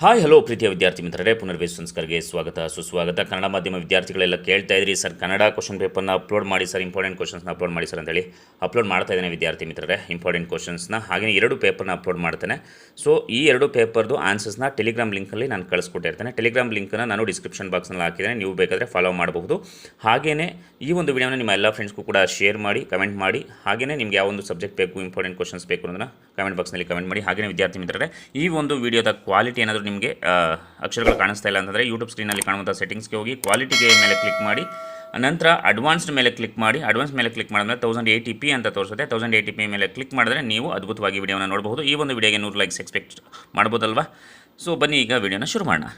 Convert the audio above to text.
Hi hello ಪ್ರೀತಿಯ ವಿದ್ಯಾರ್ಥಿ ಮಿತ್ರರೇ, ಪುನರ್ವೇಶ ಸಂಸ್ಕಾರಕ್ಕೆ ಸ್ವಾಗತ ಸುಸ್ವಾಗತ. ಕನ್ನಡ ಮಾಧ್ಯಮ ವಿದ್ಯಾರ್ಥಿಗಳೆಲ್ಲ ಕೇಳ್ತಾ ಇದ್ರಿ, ಸರ್ ಕನ್ನಡ ಕ್ವಶನ್ ಪೇಪರ್ನ ಅಪ್ಲೋಡ್ ಮಾಡಿ ಸರ್, ಇಂಪಾರ್ಟೆಂಟ್ ಕ್ವಶನ್ಸ್ನ ಅಪ್ಲೋಡ್ ಮಾಡಿ ಸರ್ ಅಂತೇಳಿ ಅಪ್ಲೋಡ್ ಮಾಡ್ತಾ ಇದ್ದೇನೆ ವಿದ್ಯಾರ್ಥಿ ಮಿತ್ರರೇ. ಇಂಪಾರ್ಟೆಂಟ್ ಕ್ವಶನ್ಸ್ನ ಹಾಗೆ 2 ಪೇಪರ್ನ ಅಪ್ಲೋಡ್ ಮಾಡ್ತೇನೆ. ಸೊ ಈ 2 ಪೇಪರ್ದು ಆನ್ಸರ್ಸ್ನ ಟೆಲಿಗ್ರಾಮ್ ಲಿಂಕಲ್ಲಿ ನಾನು ಕಳಿಸ್ಕೊಟ್ಟಿರ್ತೇನೆ. ಟೆಲಿಗ್ರಾಮ್ ಲಿಂಕನ್ನು ನಾನು ಡಿಸ್ಕ್ರಿಪ್ಷನ್ ಬಾಕ್ಸ್ನಲ್ಲಿ ಹಾಕಿದ್ದೇನೆ, ನೀವು ಬೇಕಾದರೆ ಫಾಲೋ ಮಾಡಬಹುದು. ಹಾಗೆಯೇ ಈ ಒಂದು ವಿಡಿಯೋನ ನಿಮ್ಮ ಎಲ್ಲ ಫ್ರೆಂಡ್ಸ್ಗೂ ಕೂಡ ಶೇರ್ ಮಾಡಿ, ಕಮೆಂಟ್ ಮಾಡಿ. ಹಾಗೆಯೇ ನಿಮಗೆ ಯಾವ ಒಂದು ಸಬ್ಜೆಕ್ಟ್ ಬೇಕು, ಇಂಪಾರ್ಟೆಂಟ್ ಕ್ವಶನ್ಸ್ ಬೇಕು ಅನ್ನೋದನ್ನ ಕಮೆಂಟ್ ಬಾಕ್ಸ್ನಲ್ಲಿ ಕಮೆಂಟ್ ಮಾಡಿ. ಹಾಗೆಯೇ ವಿದ್ಯಾರ್ಥಿ ಮಿತ್ರರೇ, ಈ ಒಂದು ವಿಡಿಯೋದ ಕ್ವಾಲಿಟಿ ಏನಾದರೂ ನಿಮಗೆ ಅಕ್ಷರಗಳು ಕಾಣಿಸ್ತಾ ಇಲ್ಲ ಅಂತಂದರೆ ಯೂಟ್ಯೂಬ್ ಸ್ಕ್ರೀನಲ್ಲಿ ಕಾಣುವಂಥ ಸೆಟ್ಟಿಂಗ್ಸ್ಗೆ ಹೋಗಿ ಕ್ವಾಲಿಟಿಗೆ ಮೇಲೆ ಕ್ಲಿಕ್ ಮಾಡಿ, ನಂತರ ಅಡ್ವಾನ್ಸ್ಡ್ ಮೇಲೆ ಕ್ಲಿಕ್ ಮಾಡಿ. ಅಡ್ವಾನ್ಸ್ ಮೇಲೆ ಕ್ಲಿಕ್ ಮಾಡಿದ್ರೆ 1080p ಅಂತ ತೋರಿಸುತ್ತೆ. 1080p ಮೇಲೆ ಕ್ಲಿಕ್ ಮಾಡಿದ್ರೆ ನೀವು ಅದ್ಭುತವಾಗಿ ವಿಡಿಯೋನ ನೋಡಬಹುದು. ಈ ಒಂದು ವಿಡಿಯೋಗೆ 100 ಲೈಕ್ಸ್ ಎಕ್ಸ್ಪೆಕ್ಟ್ ಮಾಡ್ಬೋದಲ್ವಾ? ಸೊ ಬನ್ನಿ ಈಗ ವಿಡಿಯೋನ ಶುರು ಮಾಡೋಣ.